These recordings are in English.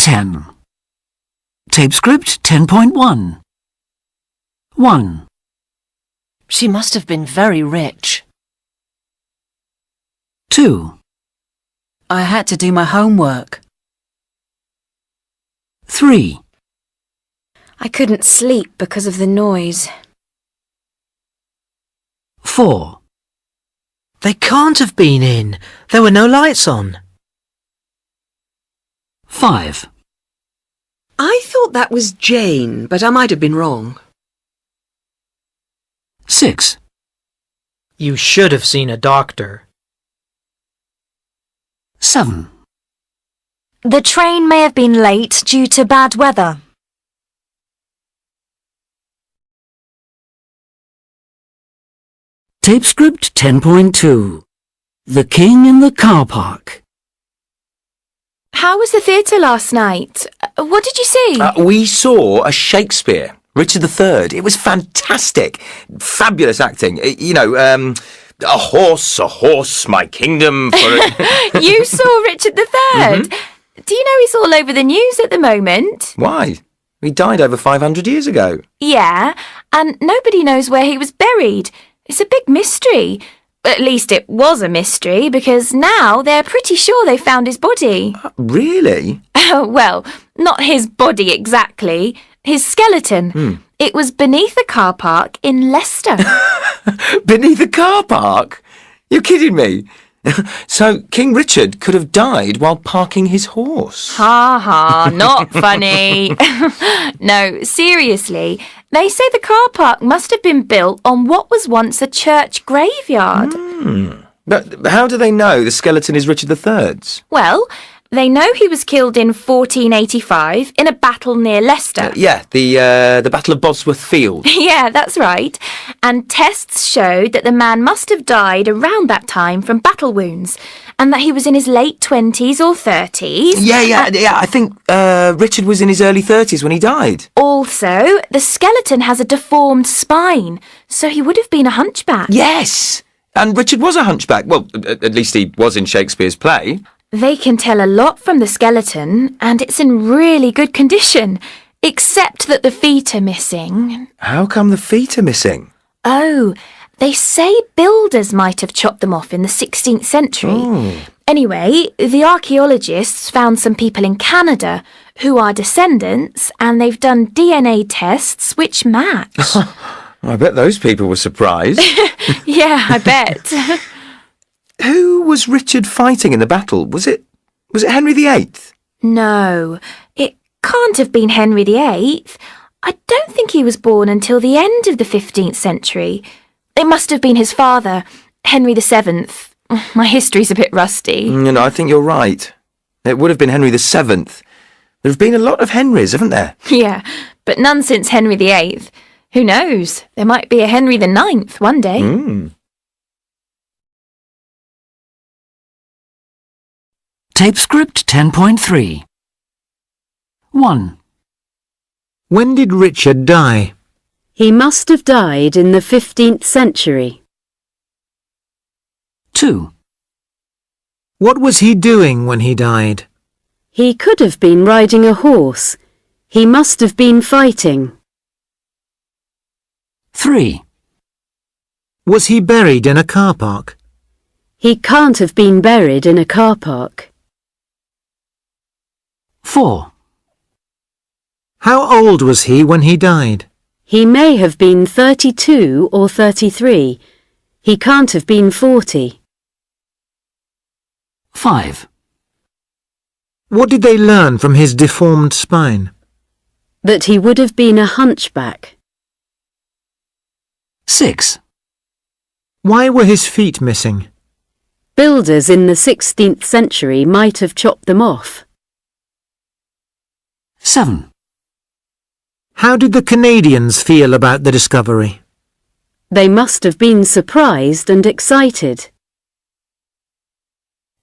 10. Tape script 10.1. 1. She must have been very rich. 2. I had to do my homework. 3. I couldn't sleep because of the noise. 4. They can't have been in. There were no lights on. 5. I thought that was Jane, but I might have been wrong. 6. You should have seen a doctor. 7. The train may have been late due to bad weather. Tape script 10.2. The King in the Car Park. How was the theatre last night? What did you see? We saw a Shakespeare, Richard III. It was fantastic. Fabulous acting. A horse, my kingdom for it. You saw Richard III? Do you know he's all over the news at the moment? Why? He died over 500 years ago. Yeah, and nobody knows where he was buried. It's a big mystery. At least it was a mystery, because now they're pretty sure they found his body. Really? Well, not his body exactly. His skeleton. It was beneath a car park in Leicester. Beneath a car park? You're kidding me. So King Richard could have died while parking his horse. Ha ha, not funny. No, seriously. They say the car park must have been built on what was once a church graveyard. But how do they know the skeleton is Richard III's? Well, they know he was killed in 1485 in a battle near Leicester. The Battle of Bosworth Field. Yeah, that's right. And tests showed that the man must have died around that time from battle wounds, and that he was in his late 20s or 30s. Yeah. I think Richard was in his early 30s when he died. Also, the skeleton has a deformed spine, so he would have been a hunchback. Yes! And Richard was a hunchback. Well, at least he was in Shakespeare's play. They can tell a lot from the skeleton, and it's in really good condition, except that the feet are missing. How come the feet are missing? Oh, they say builders might have chopped them off in the 16th century. Anyway, the archaeologists found some people in Canada who are descendants, and they've done DNA tests which match. I bet those people were surprised. Yeah, I bet. Who was Richard fighting in the battle? Was it Henry VIII? No, it can't have been Henry VIII. I don't think he was born until the end of the 15th century. It must have been his father, Henry VII. My history's a bit rusty. I think you're right. It would have been Henry VII. There have been a lot of Henrys, haven't there? Yeah, but none since Henry VIII. Who knows? There might be a Henry IX one day. Tape script 10.3. 1. When did Richard die? He must have died in the 15th century. 2. What was he doing when he died? He could have been riding a horse. He must have been fighting. 3. Was he buried in a car park? He can't have been buried in a car park. 4. How old was he when he died? He may have been 32 or 33. He can't have been 40. 5. What did they learn from his deformed spine? That he would have been a hunchback. 6. Why were his feet missing? Builders in the 16th century might have chopped them off. 7. How did the Canadians feel about the discovery? They must have been surprised and excited.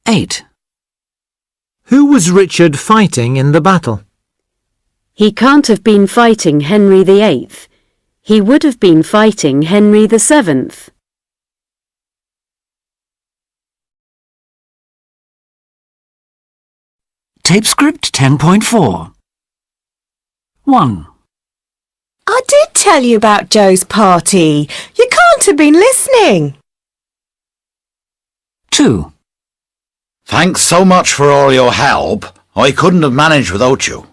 8. Who was Richard fighting in the battle? He can't have been fighting Henry VIII. He would have been fighting Henry VII. Tape script 10.4. 1, I did tell you about Joe's party. You can't have been listening. 2, Thanks so much for all your help. I couldn't have managed without you.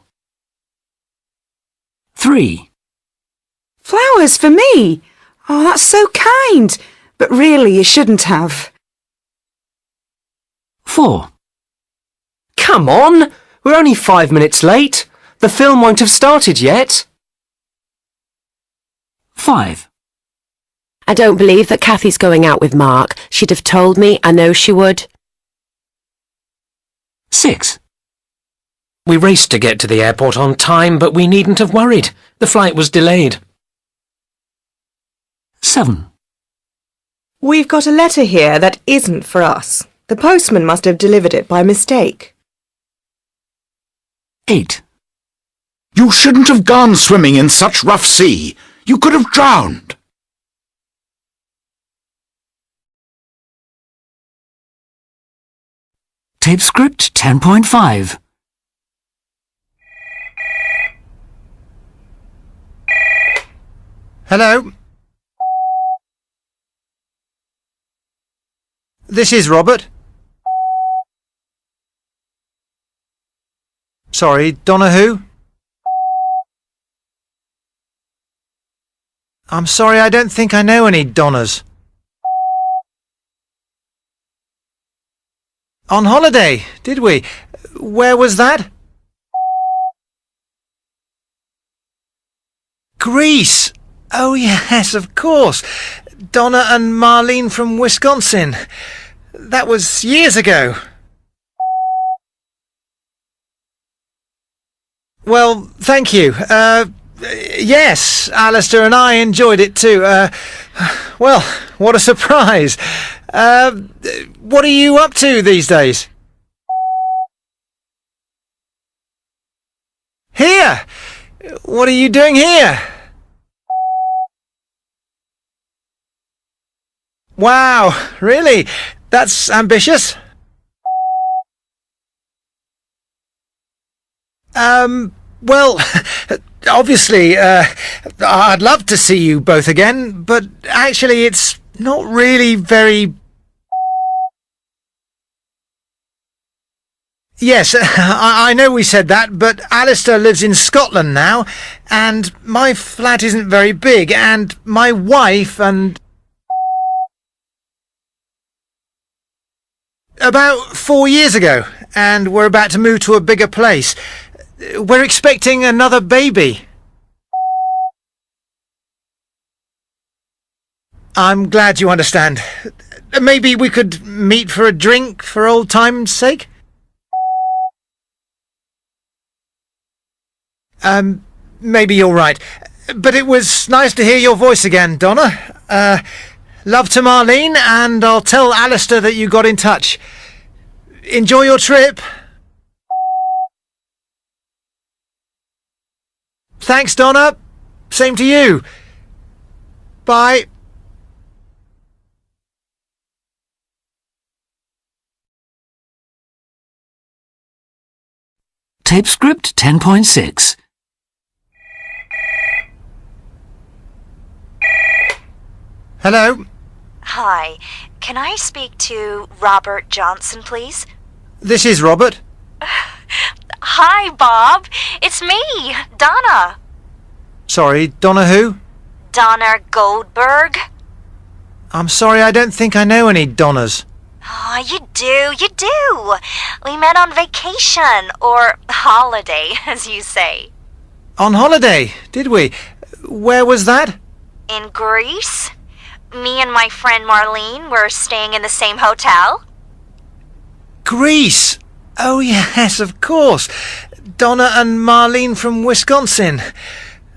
3, Flowers for me? Oh, that's so kind. But really, you shouldn't have. 4, Come on! We're only 5 minutes late. The film won't have started yet. 5, I don't believe that Kathy's going out with Mark. She'd have told me. I know she would. 6, We raced to get to the airport on time, but we needn't have worried. The flight was delayed. 7, We've got a letter here that isn't for us. The postman must have delivered it by mistake. 8, You shouldn't have gone swimming in such rough sea. You could have drowned. Tape script 10.5. Hello? This is Robert. Sorry, Donna who? I'm sorry, I don't think I know any Donnas. On holiday, did we? Where was that? Greece! Oh yes, of course. Donna and Marlene from Wisconsin. That was years ago. Well, thank you. Yes, Alistair and I enjoyed it too. Well, what a surprise. What are you up to these days? Here? What are you doing here? Wow, really? That's ambitious. Well, obviously, I'd love to see you both again, but actually it's not really very... Yes, I know we said that, but Alistair lives in Scotland now, and my flat isn't very big, and my wife and... About 4 years ago, and we're about to move to a bigger place. We're expecting another baby. I'm glad you understand. Maybe we could meet for a drink for old time's sake? Maybe you're right. But it was nice to hear your voice again, Donna. Love to Marlene, and I'll tell Alistair that you got in touch. Enjoy your trip. Thanks, Donna. Same to you. Bye. Tape script 10.6. Hello? Hi, can I speak to Robert Johnson, please? This is Robert. Hi, Bob. It's me, Donna. Sorry, Donna who? Donna Goldberg. I'm sorry, I don't think I know any Donnas. Oh, you do. We met on vacation, or holiday, as you say. On holiday, did we? Where was that? In Greece. Me and my friend Marlene were staying in the same hotel. Greece! Oh yes, of course. Donna and Marlene from Wisconsin.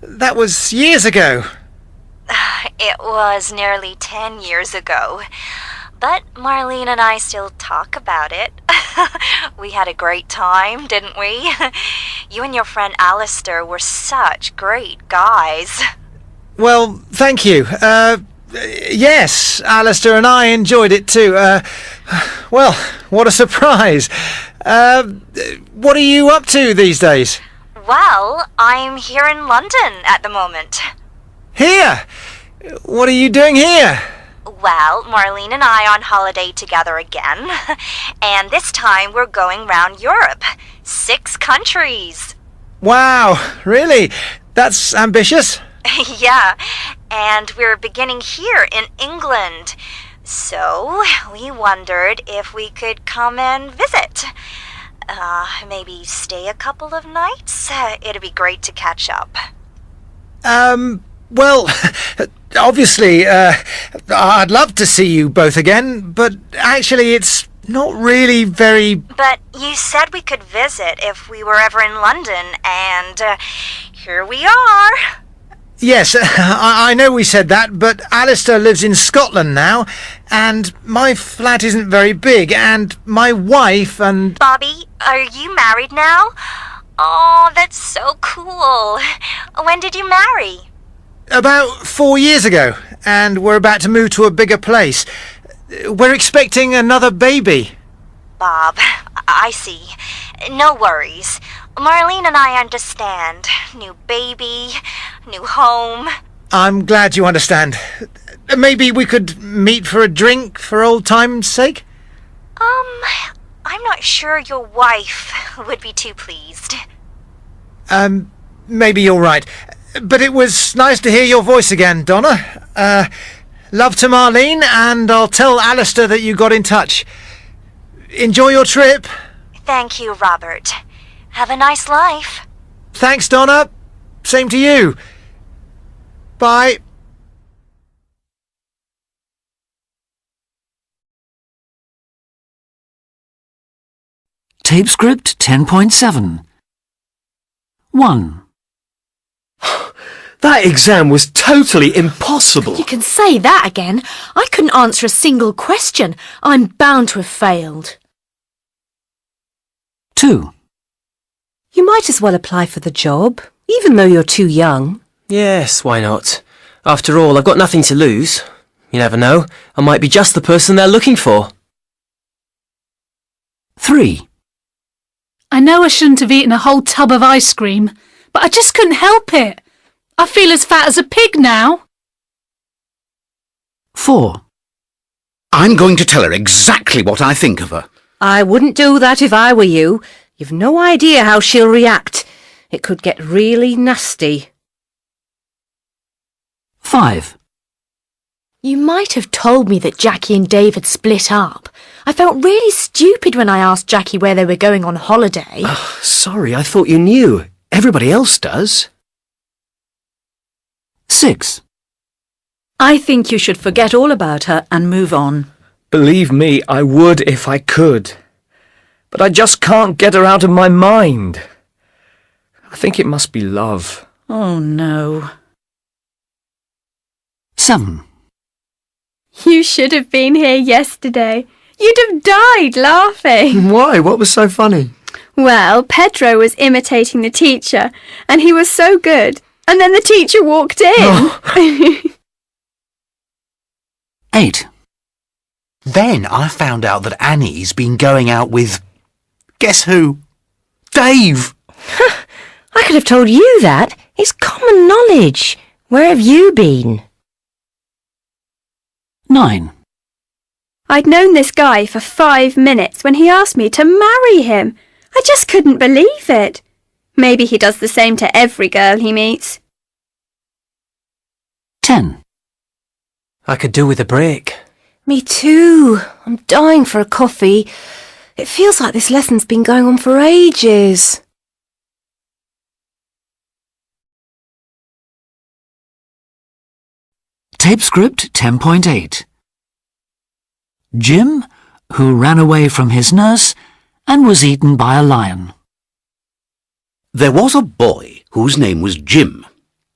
That was years ago. It was nearly 10 years ago. But Marlene and I still talk about it. We had a great time, didn't we? You and your friend Alistair were such great guys. Well, thank you. Yes, Alistair and I enjoyed it too. Well, what a surprise. What are you up to these days? Well, I'm here in London at the moment. Here? What are you doing here? Well, Marlene and I on holiday together again. And this time we're going round Europe. 6 countries. Wow, really? That's ambitious. Yeah, and we're beginning here in England. So, we wondered if we could come and visit. Maybe stay a couple of nights? It'd be great to catch up. Well, obviously, I'd love to see you both again, but actually it's not really very... But you said we could visit if we were ever in London, and here we are. Yes, I know we said that, but Alistair lives in Scotland now, and my flat isn't very big, and my wife and... Bobby, are you married now? Oh, that's so cool. When did you marry? About 4 years ago, and we're about to move to a bigger place. We're expecting another baby. Bob, I see. No worries. Marlene and I understand. New baby, new home. I'm glad you understand. Maybe we could meet for a drink for old time's sake? I'm not sure your wife would be too pleased. Maybe you're right. But it was nice to hear your voice again, Donna. Love to Marlene, and I'll tell Alistair that you got in touch. Enjoy your trip. Thank you, Robert. Have a nice life. Thanks, Donna. Same to you. Bye. Tape script 10.7. 1. That exam was totally impossible. You can say that again. I couldn't answer a single question. I'm bound to have failed. 2. You might as well apply for the job, even though you're too young. Yes, why not? After all, I've got nothing to lose. You never know, I might be just the person they're looking for. 3. I know I shouldn't have eaten a whole tub of ice cream, but I just couldn't help it. I feel as fat as a pig now. 4. I'm going to tell her exactly what I think of her. I wouldn't do that if I were you. You've no idea how she'll react. It could get really nasty. 5. You might have told me that Jackie and Dave had split up. I felt really stupid when I asked Jackie where they were going on holiday. Sorry, I thought you knew. Everybody else does. 6. I think you should forget all about her and move on. Believe me, I would if I could. But I just can't get her out of my mind. I think it must be love. Oh, no. 7. You should have been here yesterday. You'd have died laughing. Why? What was so funny? Well, Pedro was imitating the teacher, and he was so good. And then the teacher walked in. 8. Then I found out that Annie's been going out with... guess who? Dave! I could have told you that. It's common knowledge. Where have you been? 9. I'd known this guy for 5 minutes when he asked me to marry him. I just couldn't believe it. Maybe he does the same to every girl he meets. 10. I could do with a break. Me too. I'm dying for a coffee. It feels like this lesson's been going on for ages. Tape script 10.8. Jim, who ran away from his nurse and was eaten by a lion. There was a boy whose name was Jim.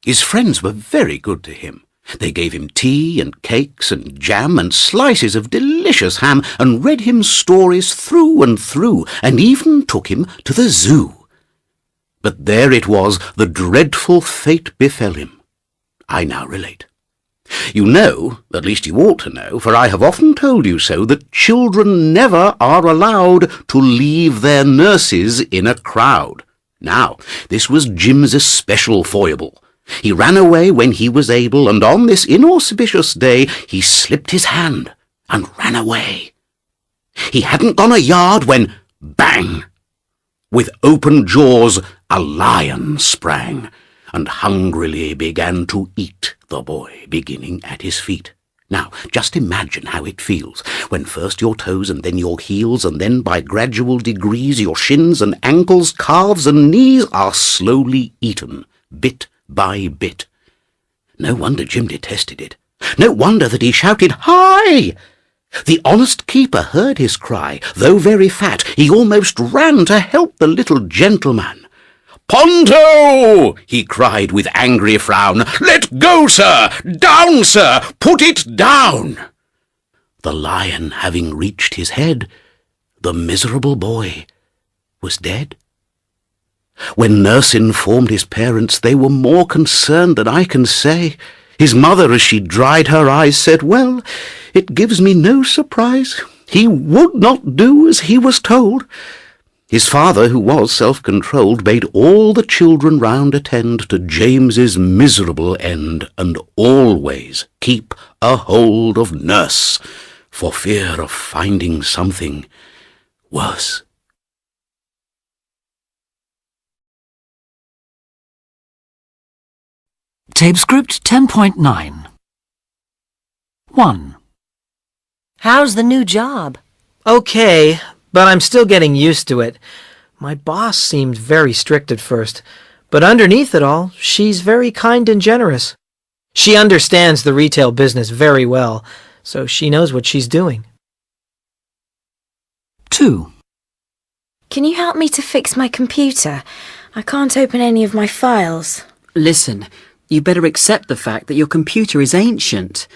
His friends were very good to him. They gave him tea and cakes and jam and slices of delicious ham and read him stories through and through and even took him to the zoo. But there it was, the dreadful fate befell him. I now relate. You know, at least you ought to know, for I have often told you so, that children never are allowed to leave their nurses in a crowd. Now, this was Jim's especial foible. He ran away when he was able, and on this inauspicious day he slipped his hand and ran away. He hadn't gone a yard when, bang! With open jaws a lion sprang, and hungrily began to eat the boy, beginning at his feet. Now, just imagine how it feels, when first your toes and then your heels, and then by gradual degrees your shins and ankles, calves and knees are slowly eaten, bit by bit. No wonder Jim detested it. No wonder that he shouted, "Hi!" The honest keeper heard his cry. Though very fat, he almost ran to help the little gentleman. "Ponto!" he cried with angry frown. "Let go, sir! Down, sir! Put it down!" The lion having reached his head, the miserable boy was dead. When nurse informed his parents, they were more concerned than I can say. His mother, as she dried her eyes, said, "Well, it gives me no surprise. He would not do as he was told." His father, who was self-controlled, bade all the children round attend to James's miserable end, and always keep a hold of nurse, for fear of finding something worse. Tape script 10.9. 1. How's the new job? Okay, but I'm still getting used to it. My boss seemed very strict at first, but underneath it all, she's very kind and generous. She understands the retail business very well, so she knows what she's doing. 2. Can you help me to fix my computer? I can't open any of my files. Listen, you better accept the fact that your computer is ancient.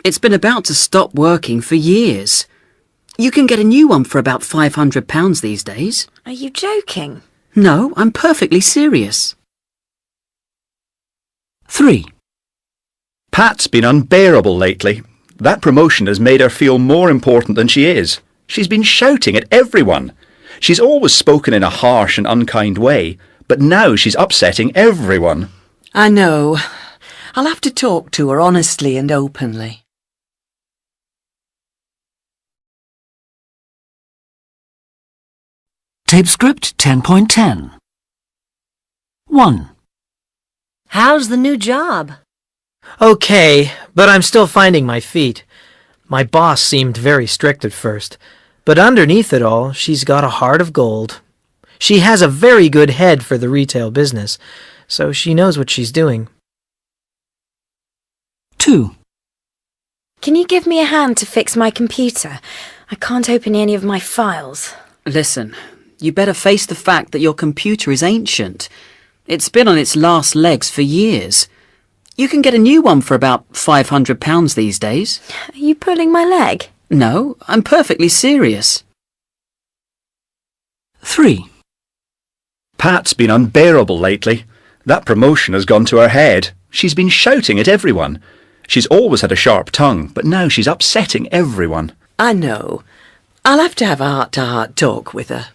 It's been about to stop working for years. You can get a new one for about £500 these days. Are you joking? No, I'm perfectly serious. 3. Pat's been unbearable lately. That promotion has made her feel more important than she is. She's been shouting at everyone. She's always spoken in a harsh and unkind way, but now she's upsetting everyone. I know. I'll have to talk to her honestly and openly. Tape script 10.10. 1. How's the new job? Okay, but I'm still finding my feet. My boss seemed very strict at first, but underneath it all, she's got a heart of gold. She has a very good head for the retail business, so she knows what she's doing. 2. Can you give me a hand to fix my computer? I can't open any of my files. Listen, you better face the fact that your computer is ancient. It's been on its last legs for years. You can get a new one for about £500 these days. Are you pulling my leg? No, I'm perfectly serious. 3. Pat's been unbearable lately. That promotion has gone to her head. She's been shouting at everyone. She's always had a sharp tongue, but now she's upsetting everyone. I know. I'll have to have a heart-to-heart talk with her.